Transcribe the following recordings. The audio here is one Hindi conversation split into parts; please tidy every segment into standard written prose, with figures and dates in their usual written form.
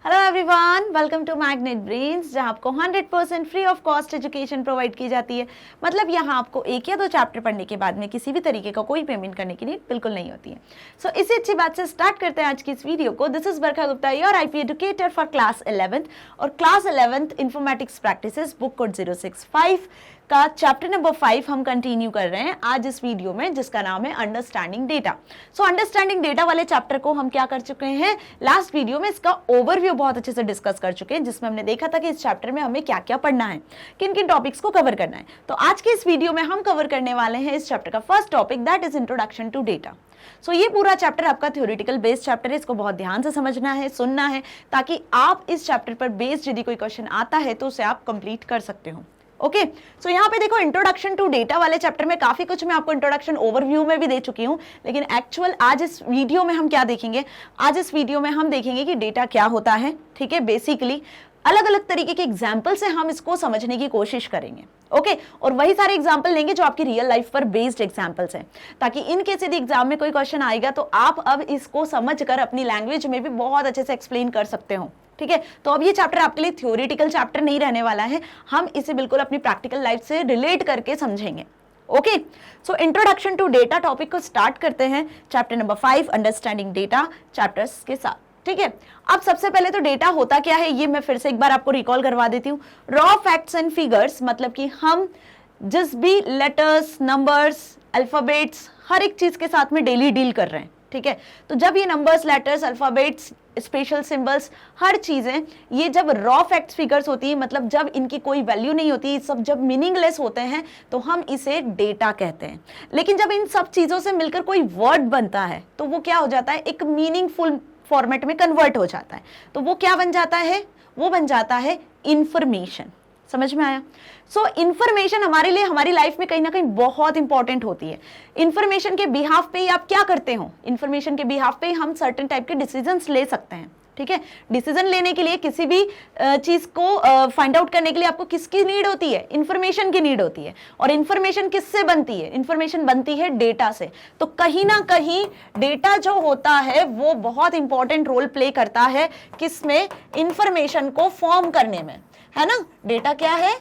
Hello everyone, welcome to Magnet Brains, जहां आपको 100% free of cost education provide की जाती है। मतलब यहां आपको एक या दो चैप्टर पढ़ने के बाद में किसी भी तरीके का कोई पेमेंट करने की नीड बिल्कुल नहीं होती है। सो इसी अच्छी बात से स्टार्ट करते हैं आज की इस वीडियो को। This is Barkha Gupta, your IP educator for class 11th और class 11th informatics practices, book code 065 का चैप्टर नंबर 5 हम कंटिन्यू कर रहे हैं आज इस वीडियो में, जिसका नाम है understanding data. So understanding data वाले चैप्टर को हम क्या कर चुके हैं, लास्ट वीडियो में इसका ओवरव्यू बहुत अच्छे से डिस्कस कर चुके हैं, जिसमें हमने देखा था कि इस चैप्टर में हमें क्या क्या पढ़ना है, किन किन टॉपिक्स को कवर करना है। तो आज के इस वीडियो में हम कवर करने वाले हैं इस चैप्टर का first topic, that is introduction to data. So ये पूरा चैप्टर आपका थ्योरेटिकल बेस्ड चैप्टर है, इसको बहुत ध्यान से समझना है, सुनना है, ताकि आप इस चैप्टर पर बेस्ड यदि कोई क्वेश्चन आता है तो उसे आप कंप्लीट कर सकते हो। ओके, सो यहाँ पे देखो, इंट्रोडक्शन टू डेटा वाले चैप्टर में काफी कुछ मैं आपको इंट्रोडक्शन ओवरव्यू में भी दे चुकी हूँ, लेकिन एक्चुअल आज इस वीडियो में हम क्या देखेंगे, आज इस वीडियो में हम देखेंगे कि डेटा क्या होता है। ठीक है, बेसिकली अलग अलग तरीके के एग्जाम्पल से हम इसको समझने की कोशिश करेंगे। ओके, और वही सारे एग्जाम्पल लेंगे जो आपकी रियल लाइफ पर बेस्ड एग्जाम्पल्स हैं, ताकि इन केस यदि एग्जाम में कोई क्वेश्चन आएगा तो आप अब इसको समझकर अपनी लैंग्वेज में भी बहुत अच्छे से एक्सप्लेन कर सकते हो। ठीक है, तो अब ये चैप्टर आपके लिए थ्योरेटिकल चैप्टर नहीं रहने वाला है, हम इसे बिल्कुल अपनी प्रैक्टिकल लाइफ से रिलेट करके समझेंगे। Okay, so introduction to data topic को स्टार्ट करते हैं chapter number 5 understanding data chapters के साथ। ठीक है, अब सबसे पहले तो डेटा होता क्या है ये मैं फिर से एक बार आपको रिकॉल करवा देती हूँ। रॉ फैक्ट्स एंड फिगर्स, मतलब कि हम जिस भी लेटर्स, नंबर्स, अल्फाबेट्स, हर एक चीज के साथ में डेली डील कर रहे हैं। ठीक है, तो जब ये numbers, letters, alphabets, special symbols, हर चीजें ये जब रॉ फैक्ट्स फिगर्स होती है, मतलब जब इनकी कोई वैल्यू नहीं होती, सब जब मीनिंगलेस होते हैं, तो हम इसे डेटा कहते हैं। लेकिन जब इन सब चीजों से मिलकर कोई वर्ड बनता है तो वो क्या हो जाता है, एक मीनिंगफुल फॉर्मेट में कन्वर्ट हो जाता है। तो वो क्या बन जाता है, वो बन जाता है इंफॉर्मेशन। समझ में आया? सो इंफॉर्मेशन हमारे लिए, हमारी लाइफ में कहीं ना कहीं बहुत इंपॉर्टेंट होती है। इंफॉर्मेशन के बिहाफ पे ही आप क्या करते हो, इंफॉर्मेशन के बिहाफ पे हम सर्टेन टाइप के डिसीजंस ले सकते हैं। ठीक है, डिसीजन लेने के लिए, किसी भी चीज को फाइंड आउट करने के लिए आपको किसकी नीड होती है, इंफॉर्मेशन की नीड होती है। और इंफॉर्मेशन किससे बनती है, इंफॉर्मेशन बनती है डेटा से। तो कहीं ना कहीं डेटा जो होता है वो बहुत इंपॉर्टेंट रोल प्ले करता है किसमें, इंफॉर्मेशन को फॉर्म करने में, है ना। डेटा क्या है,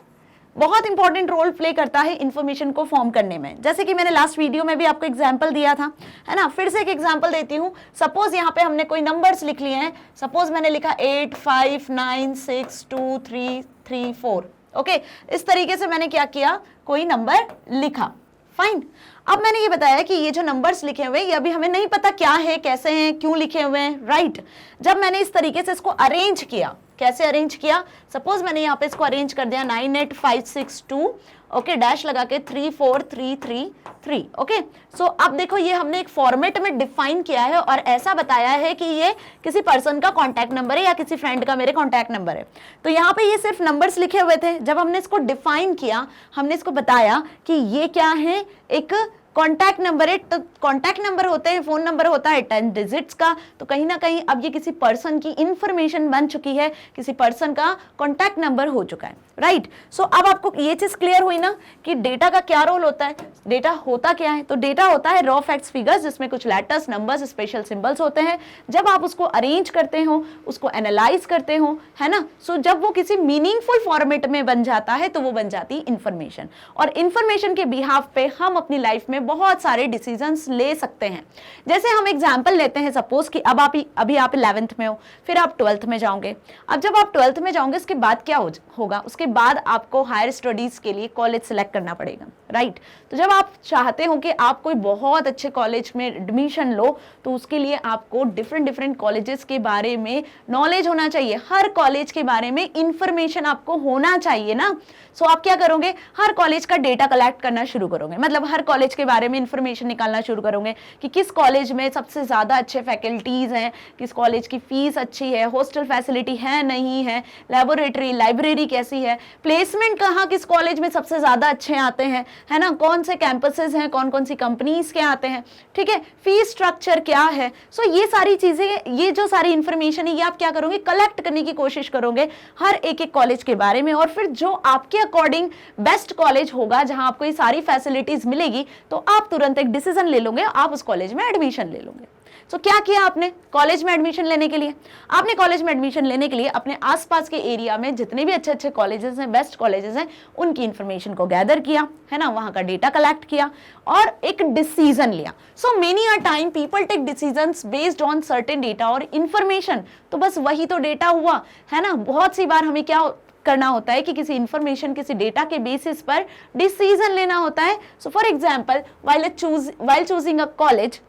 बहुत इंपॉर्टेंट रोल प्ले करता है इंफॉर्मेशन को फॉर्म करने में। जैसे कि मैंने लास्ट वीडियो में भी आपको एग्जांपल दिया था, है ना। फिर से एक एग्जांपल देती हूँ। सपोज यहाँ पे हमने कोई नंबर्स लिख लिए हैं। सपोज मैंने लिखा 8 5 9 6 2 3 3 4। ओके, इस तरीके से मैंने क्या किया, कोई नंबर लिखा। फाइन, अब मैंने ये बताया कि ये जो नंबर्स लिखे हुए ये अभी हमें नहीं पता क्या है, कैसे हैं, क्यों लिखे हुए हैं, राइट। जब मैंने इस तरीके से इसको अरेंज किया, कैसे अरेंज किया, सपोज मैंने यहाँ पे इसको अरेंज कर दिया 9 8 5 6 2, ओके, डैश लगा के 3 4 3 3 3। ओके, सो अब देखो ये हमने एक फॉर्मेट में डिफाइन किया है और ऐसा बताया है कि ये किसी पर्सन का कॉन्टैक्ट नंबर है या किसी फ्रेंड का मेरे कॉन्टैक्ट नंबर है। तो यहाँ पे ये सिर्फ नंबर्स लिखे हुए थे। जब हमने इसको डिफाइन किया, हमने इसको बताया कि ये क्या है, एक कॉन्टैक्ट नंबर है। तो कॉन्टैक्ट नंबर होते हैं, फोन नंबर होता है 10 डिजिट्स का। तो कहीं ना कहीं अब ये किसी पर्सन की इंफॉर्मेशन बन चुकी है, किसी पर्सन का कॉन्टैक्ट नंबर हो चुका है, राइट। सो अब आपको ये चीज क्लियर हुई ना कि डेटा का क्या रोल होता है, डेटा होता क्या है। तो डेटा होता है रॉ फैक्ट्स फिगर्स, जिसमें कुछ लेटर्स, नंबर्स, स्पेशल सिंबल्स होते हैं। जब आप उसको अरेंज करते हो, उसको एनालाइज करते हो, है ना, सो जब वो किसी मीनिंगफुल फॉर्मेट में बन जाता है तो वो बन जाती है इंफॉर्मेशन। और इंफॉर्मेशन के बिहाफ पे हम अपनी लाइफ में बहुत सारे डिसीजंस ले सकते हैं। जैसे हम एग्जांपल लेते हैं, सपोज कि अब आप अभी आप 11th में हो, फिर आप 12th में जाओगे। अब जब आप 12th में जाओगे, उसके बाद क्या होगा, उसके बाद आपको हायर स्टडीज के लिए कॉलेज सेलेक्ट करना पड़ेगा, राइट। तो जब आप चाहते हो कि आप कोई बहुत अच्छे कॉलेज में एडमिशन लो, तो उसके लिए आपको डिफरेंट कॉलेजेस के बारे में नॉलेज होना चाहिए, हर कॉलेज के बारे में इंफॉर्मेशन आपको होना चाहिए ना। सो आप क्या करोगे, हर कॉलेज का डेटा कलेक्ट करना शुरू करोगे, मतलब हर कॉलेज के बारे में इंफॉर्मेशन निकालना शुरू करोगे कि किस कॉलेज में सबसे ज्यादा अच्छे फैकल्टीज हैं, किस कॉलेज की फीस अच्छी है, हॉस्टल फैसिलिटी है नहीं है, लेबोरेटरी, लाइब्रेरी कैसी है, प्लेसमेंट कहाँ किस कॉलेज में सबसे ज्यादा अच्छे आते हैं, है ना, कौन से कैंपसेस हैं, कौन कौन सी कंपनीज के आते हैं, ठीक है, फीस स्ट्रक्चर क्या है। सो ये सारी चीजें, ये जो सारी इंफॉर्मेशन है, ये आप क्या करोगे, कलेक्ट करने की कोशिश करोगे हर एक एक कॉलेज के बारे में। और फिर जो आपके अकॉर्डिंग बेस्ट कॉलेज होगा, जहां आपको ये सारी फैसिलिटीज मिलेगी, तो आप तुरंत एक डिसीजन ले लोगे, आप उस कॉलेज में एडमिशन ले लोगे। सो क्या किया आपने कॉलेज में एडमिशन लेने के लिए? आपने कॉलेज में एडमिशन लेने के लिए अपने आसपास के एरिया में जितने भी अच्छे अच्छे कॉलेजेस हैं, बेस्ट कॉलेजेस हैं, उनकी इंफॉर्मेशन को गैदर किया, है ना, वहां का डेटा कलेक्ट किया और एक डिसीजन लिया. So many a time people take decisions based on certain data और इंफॉर्मेशन. तो बस वही तो डेटा हुआ, है ना. बहुत सी बार हमें क्या करना होता है कि किसी इंफॉर्मेशन, किसी डेटा के बेसिस पर डिसीजन लेना होता है. So for example, while choosing a college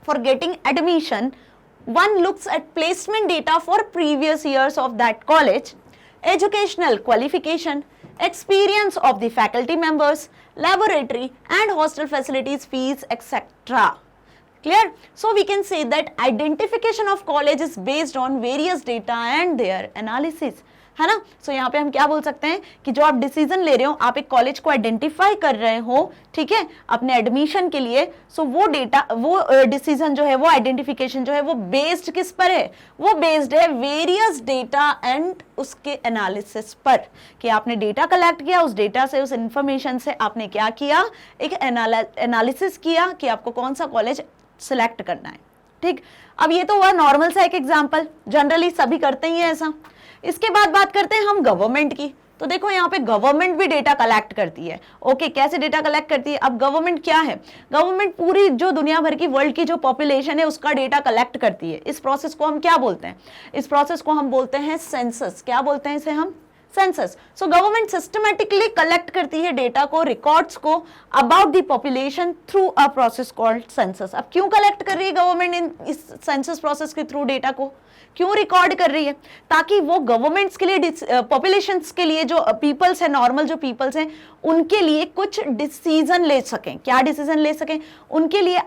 for getting admission, one looks at placement data for previous years of that college, educational qualification, experience of the faculty members, laboratory and hostel facilities, fees, etc. Clear? So we can say that identification of college is based on various data and their analysis. है ना. सो यहाँ पे हम क्या बोल सकते हैं कि जो आप डिसीजन ले रहे हो, आप एक कॉलेज को आइडेंटिफाई कर रहे हो, ठीक है, अपने एडमिशन के लिए. सो वो डेटा, वो डिसीजन जो है, वो आइडेंटिफिकेशन जो है, वो बेस्ड किस पर है? वो बेस्ड है वेरियस डेटा एंड उसके एनालिसिस पर, कि आपने डेटा कलेक्ट किया, उस डेटा से, उस इंफॉर्मेशन से आपने क्या किया, एक एनालिसिस किया कि आपको कौन सा कॉलेज सिलेक्ट करना है. ठीक. अब ये तो हुआ नॉर्मल सा एक एग्जाम्पल, जनरली सभी करते ही है ऐसा. इसके बाद बात करते हैं हम गवर्नमेंट की. तो देखो यहाँ पे गवर्नमेंट भी डेटा कलेक्ट करती है. ओके, कैसे डेटा कलेक्ट करती है? अब गवर्नमेंट क्या है? गवर्नमेंट पूरी जो दुनिया भर की, वर्ल्ड की जो पॉपुलेशन है, उसका डेटा कलेक्ट करती है. इस प्रोसेस को हम क्या बोलते हैं? इस प्रोसेस को हम बोलते हैं सेंसस. क्या बोलते हैं इसे हम? Census. So government systematically collect करती है डेटा को, रिकॉर्ड्स को about the population through a process called census. अब क्यों कलेक्ट कर रही है गवर्नमेंट इस सेंसस प्रोसेस के थ्रू डेटा को? क्यों रिकॉर्ड कर रही है? ताकि वो गवर्नमेंट्स के लिए, पॉपुलेशंस के लिए, जो पीपल्स है, नॉर्मल जो पीपल्स हैं, उनके लिए कुछ डिसीजन ले सकें. क्या डिसीजन ले सकें? उनके लिए,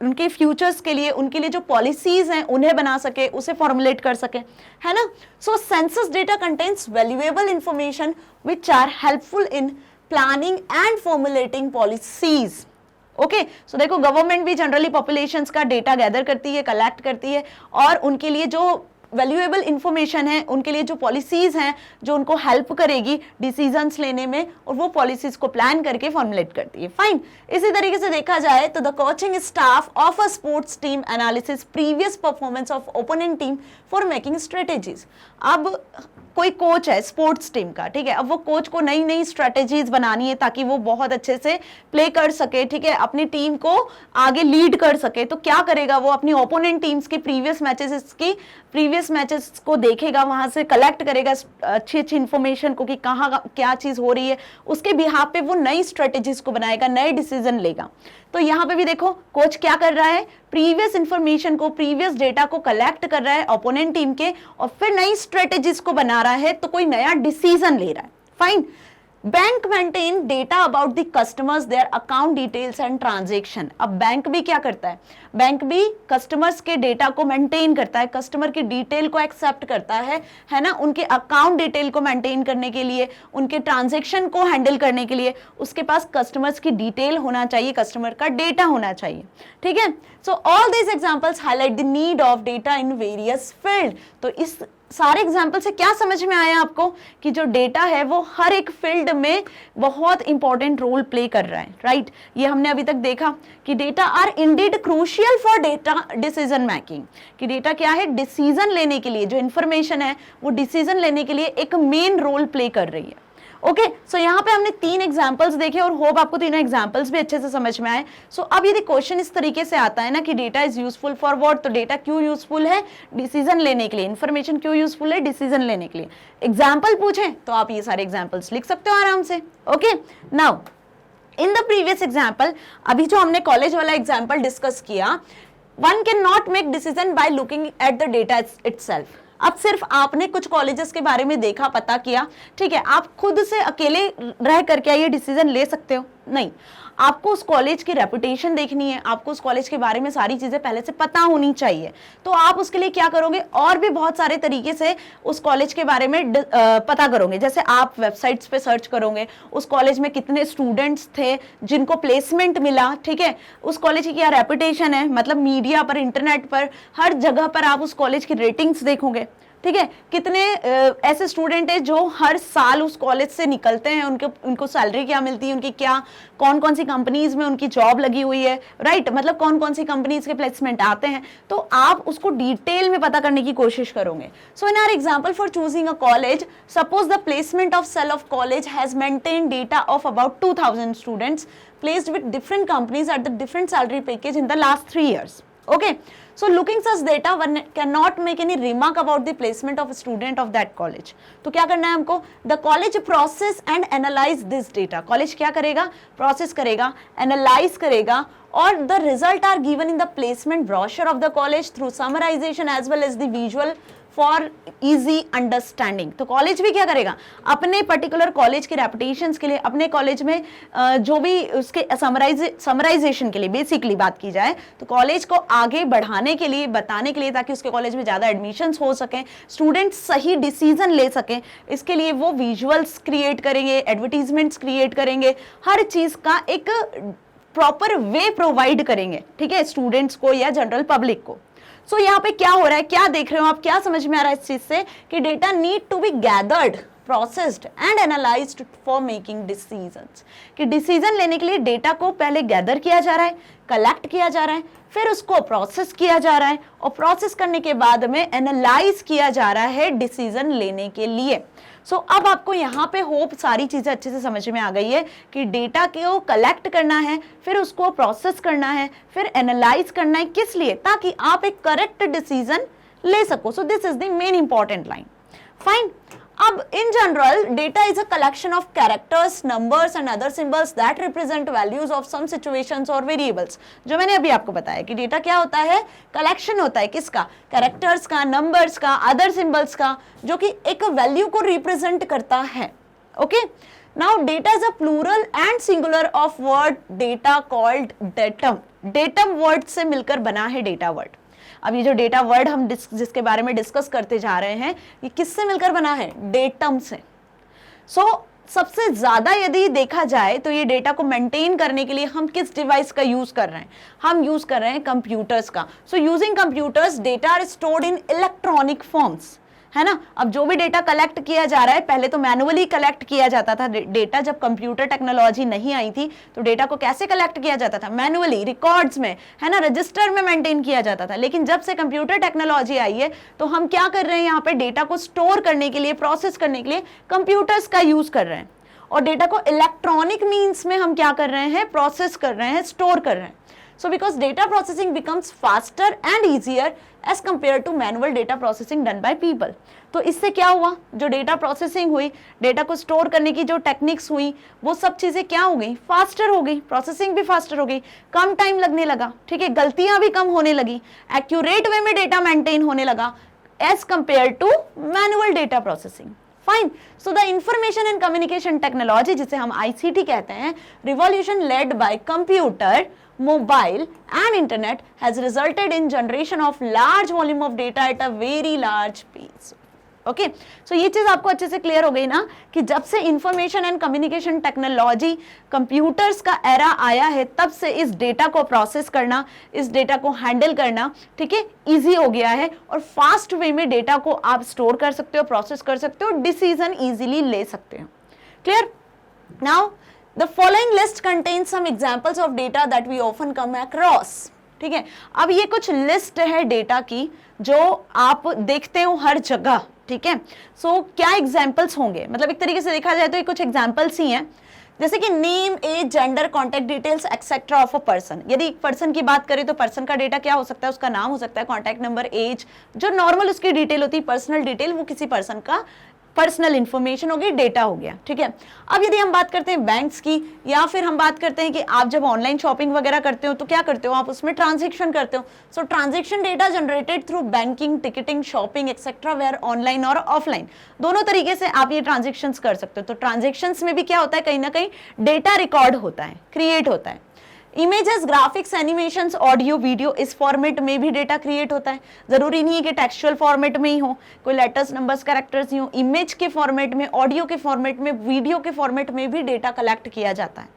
उनके फ्यूचर्स के लिए, उनके लिए जो पॉलिसीज हैं उन्हें बना सके, उसे फॉर्मुलेट कर सके, है ना. So census data contains valuable information which are helpful in planning and formulating policies. Okay, so देखो गवर्नमेंट भी जनरली पॉपुलेशंस का डेटा गैदर करती है, कलेक्ट करती है, और उनके लिए जो वैल्यूएबल इंफॉर्मेशन है, उनके लिए जो पॉलिसीज हैं, जो उनको हेल्प करेगी डिसीजंस लेने में, और वो पॉलिसीज को प्लान करके फॉर्मुलेट करती है. फाइन. इसी तरीके से देखा जाए तो the coaching staff of a sports team analysis previous performance of opponent team for making strategies. अब कोई कोच है स्पोर्ट्स टीम का, ठीक है, अब वो कोच को नई नई स्ट्रेटेजीज बनानी है ताकि वो बहुत अच्छे से प्ले कर सके, ठीक है, अपनी टीम को आगे लीड कर सके. तो क्या करेगा वो? अपनी ओपोनेंट टीम्स के प्रीवियस मैचेस को देखेगा, वहां से कलेक्ट करेगा अच्छी अच्छी इंफॉर्मेशन को कि कहाँ क्या चीज हो रही है, उसके बिहाफ पे वो नई स्ट्रेटेजीज को बनाएगा, नए डिसीजन लेगा. तो यहाँ पे भी देखो कोच क्या कर रहा है? प्रीवियस इंफॉर्मेशन को, प्रीवियस डेटा को कलेक्ट कर रहा है ओपोनेंट टीम के, और फिर नई स्ट्रेटेजीज को बना रहा है, तो कोई नया डिसीजन ले रहा है. Fine. Bank maintain data about the customers, their account details and transaction. अब बैंक भी क्या करता है? बैंक भी कस्टमर्स के डेटा को मेंटेन करता है, कस्टमर की डिटेल को एक्सेप्ट करता है ना, उनके अकाउंट डिटेल को मेंटेन करने के लिए, उनके ट्रांजेक्शन को हैंडल करने के लिए उसके पास कस्टमर्स की डिटेल होना चाहिए, कस्टमर का डेटा होना चाहिए. ठीक है. So all these examples highlight the need of data in various field. तो इस सारे एग्जाम्पल से क्या समझ में आया आपको कि जो डेटा है वो हर एक फील्ड में बहुत इंपॉर्टेंट रोल प्ले कर रहा है. राइट. ये हमने अभी तक देखा कि data are indeed crucial for data decision making, कि डेटा क्या है? डिसीजन लेने के लिए, जो इंफॉर्मेशन है वो डिसीजन लेने के लिए एक मेन रोल प्ले कर रही है. ओके, सो यहाँ पे हमने 3 एग्जाम्पल्स देखे और होप आपको तीनों एग्जाम्पल्स भी अच्छे से समझ में आए. सो अब यदि क्वेश्चन इस तरीके से आता है ना कि data is useful for what, तो डेटा क्यों यूजफुल है? डिसीजन लेने के लिए. इंफॉर्मेशन क्यों यूजफुल है? डिसीजन लेने के लिए. एग्जाम्पल पूछे तो आप ये सारे एग्जाम्पल्स लिख सकते हो आराम से. Okay, now in the previous example, अभी जो हमने कॉलेज वाला एग्जाम्पल डिस्कस किया, one can not make decision by looking at the data itself. अब सिर्फ आपने कुछ कॉलेजेस के बारे में देखा, पता किया, ठीक है, आप खुद से अकेले रह कर क्या ये डिसीजन ले सकते हो? नहीं. आपको उस कॉलेज की रेपुटेशन देखनी है, आपको उस कॉलेज के बारे में सारी चीजें पहले से पता होनी चाहिए. तो आप उसके लिए क्या करोगे? और भी बहुत सारे तरीके से उस कॉलेज के बारे में पता करोगे. जैसे आप वेबसाइट्स पे सर्च करोगे, उस कॉलेज में कितने स्टूडेंट्स थे जिनको प्लेसमेंट मिला, ठीक है, उस कॉलेज की क्या रेपुटेशन है, मतलब मीडिया पर, इंटरनेट पर, हर जगह पर आप उस कॉलेज की रेटिंग्स देखोगे. ठीक है, कितने ऐसे स्टूडेंट है जो हर साल उस कॉलेज से निकलते हैं, उनको सैलरी क्या मिलती है, उनकी क्या कौन कौन सी कंपनीज में उनकी जॉब लगी हुई है, राइट, मतलब कौन कौन सी कंपनीज के प्लेसमेंट आते हैं, तो आप उसको डिटेल में पता करने की कोशिश करोगे. So in our example for choosing a college, suppose the placement of cell of college has maintain data of about 2000 students placed with different companies at the different salary package in the last 3 years. Okay, so looking such data, one cannot make any remark about the placement of a student of that college. तो क्या करना है हमको? The college process and analyze this data. College क्या करेगा? Process करेगा, analyze करेगा, और the result are given in the placement brochure of the college through summarization as well as the visual for easy understanding. तो कॉलेज भी क्या करेगा? अपने पर्टिकुलर कॉलेज के रेपुटेशंस के लिए, अपने कॉलेज में जो भी उसके समराइजेशन के लिए बेसिकली बात की जाए, तो कॉलेज को आगे बढ़ाने के लिए, बताने के लिए, ताकि उसके कॉलेज में ज़्यादा एडमिशन्स हो सकें, स्टूडेंट सही डिसीजन ले सकें, इसके लिए वो विजुअल्स क्रिएट करेंगे, एडवर्टीजमेंट्स क्रिएट करेंगे, हर चीज़ का एक प्रॉपर वे प्रोवाइड करेंगे, ठीक है, स्टूडेंट्स को या जनरल पब्लिक को. सो यहाँ पे क्या हो रहा है, क्या देख रहे हो आप, क्या समझ में आ रहा है इस चीज से कि data need to be gathered, processed and analysed for making decisions. कि डिसीजन लेने के लिए डेटा को पहले गैदर किया जा रहा है, कलेक्ट किया जा रहा है, फिर उसको प्रोसेस किया जा रहा है, और प्रोसेस करने के बाद में एनालाइज किया जा रहा है डिसीजन लेने के लिए. सो अब आपको यहाँ पे होप सारी चीजें अच्छे से समझ में आ गई है कि डेटा को कलेक्ट करना है, फिर उसको प्रोसेस करना है, फिर एनालाइज करना है, किस लिए? ताकि आप एक करेक्ट डिसीजन ले सको. So this is the main important line. Fine. अब in general, data is a collection of characters, numbers and other symbols that represent values of some situations or variables. जो मैंने अभी आपको बताया कि डेटा क्या होता है? कलेक्शन होता है किसका? कैरेक्टर्स का, नंबर्स का, अदर सिंबल्स का, जो कि एक वैल्यू को रिप्रेजेंट करता है. Okay. Now data is a plural and singular of word data called datum. Datum word से मिलकर बना है डेटा वर्ड. अब ये जो डेटा वर्ड हम जिसके बारे में डिस्कस करते जा रहे हैं, ये किससे मिलकर बना है? डेटम से. सो सबसे ज्यादा यदि देखा जाए तो ये डेटा को मेंटेन करने के लिए हम किस डिवाइस का यूज कर रहे हैं? हम यूज कर रहे हैं कंप्यूटर्स का. So using computers data are stored in electronic forms, है ना. अब जो भी डेटा कलेक्ट किया जा रहा है, पहले तो मैनुअली कलेक्ट किया जाता था डेटा. जब कंप्यूटर टेक्नोलॉजी नहीं आई थी तो डेटा को कैसे कलेक्ट किया जाता था? मैनुअली, रिकॉर्ड्स में, है ना, रजिस्टर में मेंटेन किया जाता था. लेकिन जब से कंप्यूटर टेक्नोलॉजी आई है तो हम क्या कर रहे हैं? यहाँ पे डेटा को स्टोर करने के लिए, प्रोसेस करने के लिए कंप्यूटर्स का यूज कर रहे हैं, और डेटा को इलेक्ट्रॉनिक मीन्स में हम क्या कर रहे हैं? प्रोसेस कर रहे हैं, स्टोर कर रहे हैं. So because data processing becomes faster and easier as compared to manual data processing done by people. तो इससे क्या हुआ? जो डेटा प्रोसेसिंग हुई, डेटा को स्टोर करने की जो टेक्निक्स हुई, वो सब चीजें क्या हो गई? फास्टर हो गई. प्रोसेसिंग भी फास्टर हो गई, कम टाइम लगने लगा, ठीक है, गलतियां भी कम होने लगी, एक्यूरेट वे में डेटा मेंटेन होने लगा as compare to manual data processing. Fine. So the information and communication technology, जिसे हम ICT कहते हैं, revolution led by computer, mobile and internet has resulted in generation of large volume of data at a very large pace. Okay. So ये चीज आपको अच्छे से क्लियर हो गई ना कि जब से information and communication technology, computers का एरा आया है, तब से इस डेटा को प्रोसेस करना, इस डेटा को हैंडल करना, ठीक है, इजी हो गया है, और फास्ट वे में डेटा को आप स्टोर कर सकते हो, प्रोसेस कर सकते हो, डिसीजन इजीली ले सकते हो. Clear? Now the following list contains some examples of data that we often come across. ठीक है. अब ये कुछ लिस्ट है डेटा की जो आप देखते हो हर जगह, ठीक है. सो क्या एग्जाम्पल्स होंगे? मतलब एक तरीके से देखा जाए तो ये कुछ एग्जाम्पल्स ही हैं, जैसे कि name, age, gender, contact details etcetera of a person. यदि एक पर्सन की बात करें तो पर्सन का डेटा क्या हो सकता है? उसका नाम हो सकता है, कॉन्टैक्ट नंबर, एज, जो नॉर्मल उसकी डिटेल होती है, पर्सनल डिटेल, वो किसी पर्सन का पर्सनल इंफॉर्मेशन हो गई, डेटा हो गया, ठीक है. अब यदि हम बात करते हैं बैंक्स की, या फिर हम बात करते हैं कि आप जब ऑनलाइन शॉपिंग वगैरह करते हो तो क्या करते हो? आप उसमें ट्रांजैक्शन करते हो. So transaction data generated through banking, ticketing, shopping etcetera, where online और ऑफलाइन, दोनों तरीके से आप ये ट्रांजेक्शन्स कर सकते हो. तो ट्रांजेक्शन्स में भी क्या होता है? कहीं ना कहीं डेटा रिकॉर्ड होता है, क्रिएट होता है. Images, graphics, animations, audio, video, इस फॉर्मेट में भी डेटा क्रिएट होता है. जरूरी नहीं है कि टेक्सचुअल फॉर्मेट में ही हो, कोई लेटर्स, नंबर्स, कैरेक्टर्स ही हो. इमेज के फॉर्मेट में, ऑडियो के फॉर्मेट में, वीडियो के फॉर्मेट में भी डेटा कलेक्ट किया जाता है.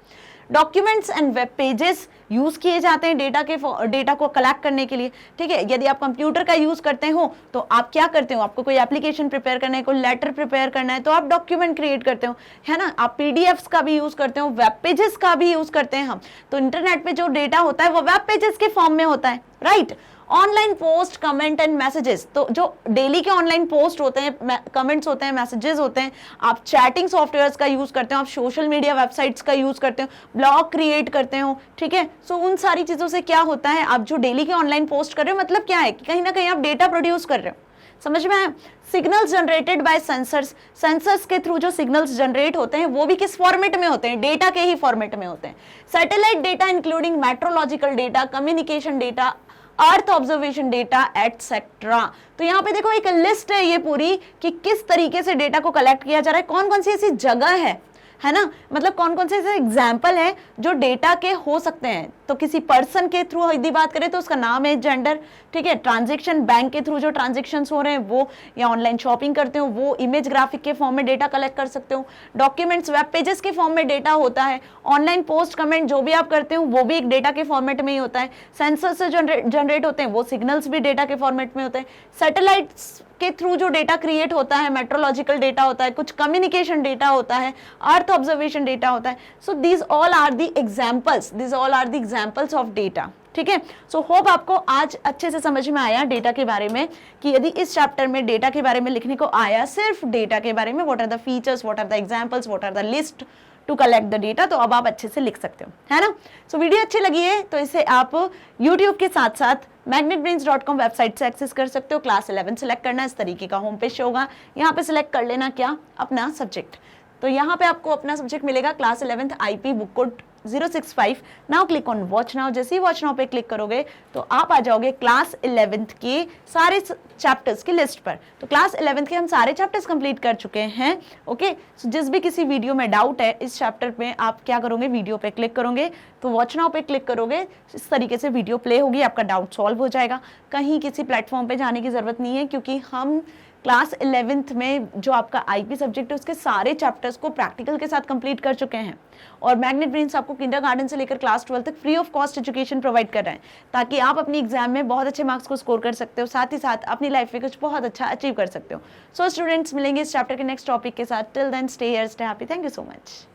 Documents and web pages use किए जाते हैं डेटा को कलेक्ट करने के लिए, ठीक है। यदि आप कंप्यूटर का यूज करते हो तो आप क्या करते हो, आपको कोई एप्लीकेशन प्रिपेयर करना है, कोई लेटर प्रिपेयर करना है, तो आप डॉक्यूमेंट क्रिएट करते हो, है ना। आप पीडीएफ्स का भी यूज करते हो, वेब पेजेस का भी यूज करते हैं हम। तो इंटरनेट पे जो डेटा होता है वो वेब पेजेस के फॉर्म में होता है, right. Online post, comment and messages, तो जो डेली के ऑनलाइन पोस्ट होते हैं, कमेंट्स होते हैं, मैसेजेस होते हैं, आप चैटिंग सॉफ्टवेयर्स का यूज करते हो, आप सोशल मीडिया वेबसाइट्स का यूज करते हो, ब्लॉग क्रिएट करते हो, ठीक है। सो उन सारी चीजों से क्या होता है, आप जो डेली के ऑनलाइन पोस्ट कर रहे हो, मतलब क्या है कि कहीं ना कहीं आप डेटा प्रोड्यूस कर रहे हो, समझ में आया। सिग्नल्स जनरेटेड बाय सेंसर्स के थ्रू जो सिग्नल्स जनरेट होते हैं वो भी किस फॉर्मेट में होते हैं, डेटा के ही फॉर्मेट में होते हैं। Satellite data including meteorological data, communication data, earth observation data etcetera. तो यहाँ पे देखो एक लिस्ट है ये पूरी कि किस तरीके से डेटा को कलेक्ट किया जा रहा है, कौन कौन सी ऐसी जगह है ना, मतलब कौन कौन से ऐसे एग्जाम्पल है जो डेटा के हो सकते हैं। तो किसी पर्सन के थ्रू यदि बात करें तो उसका नाम है, जेंडर, ठीक है। ट्रांजेक्शन, बैंक के थ्रू जो ट्रांजेक्शन हो रहे हैं वो, या ऑनलाइन शॉपिंग करते हो वो, इमेज ग्राफिक के फॉर्म में डेटा कलेक्ट कर सकते हो, डॉक्यूमेंट्स, वेब पेजेस के फॉर्म में डेटा होता है, ऑनलाइन पोस्ट, कमेंट जो भी आप करते हो वो भी एक डेटा के फॉर्मेट में ही होता है, सेंसर से जनरेट होते हैं वो सिग्नल्स भी डेटा के फॉर्मेट में होते हैं, सैटेलाइट्स के थ्रू जो डेटा क्रिएट होता है, मेट्रोलॉजिकल डेटा होता है, कुछ कम्युनिकेशन डेटा होता है, अर्थ ऑब्जर्वेशन डेटा होता है। So these all are the examples of data, ठीक है। सो होप आपको आज अच्छे से समझ में आया डेटा के बारे में, कि यदि इस चैप्टर में डेटा के बारे में लिखने को आया, सिर्फ डेटा के बारे में, what are the features, what are the examples, what are the list to collect the data, तो अब आप अच्छे से लिख सकते हो, है ना। सो वीडियो अच्छी लगी है तो इसे आप यूट्यूब के साथ साथ magnetbrains.com वेबसाइट से एक्सेस कर सकते हो। क्लास 11 सेलेक्ट करना, इस तरीके का होम पेज होगा, यहाँ पे सिलेक्ट कर लेना क्या, अपना सब्जेक्ट। तो यहाँ पे आपको अपना सब्जेक्ट मिलेगा class 11th IP book code 065। Now click on watch now. जैसे ही वॉच नाउ पे क्लिक करोगे तो आप आ जाओगे क्लास 11th के सारे चैप्टर्स की लिस्ट पर। तो क्लास 11th के हम सारे चैप्टर्स कंप्लीट कर चुके हैं, ओके। सो जिस भी किसी वीडियो में डाउट है इस चैप्टर में, आप क्या करोगे, वीडियो पे क्लिक करोगे, तो वॉच नाउ पे क्लिक करोगे, इस तरीके से वीडियो प्ले होगी, आपका डाउट सॉल्व हो जाएगा। कहीं किसी प्लेटफॉर्म पे जाने की जरूरत नहीं है, क्योंकि हम क्लास 11th में जो आपका IP सब्जेक्ट है उसके सारे चैप्टर्स को प्रैक्टिकल के साथ कंप्लीट कर चुके हैं। और मैग्नेट ब्रेन्स आपको किंडरगार्टन से लेकर क्लास 12 तक free of cost education provide कर रहे हैं, ताकि आप अपनी एग्जाम में बहुत अच्छे मार्क्स को स्कोर कर सकते हो, साथ ही साथ अपनी लाइफ में कुछ बहुत अच्छा अचीव कर सकते हो। सो स्टूडेंट्स, मिलेंगे इस चैप्टर के नेक्स्ट टॉपिक के साथ। Till then stay here, stay happy. Thank you so much.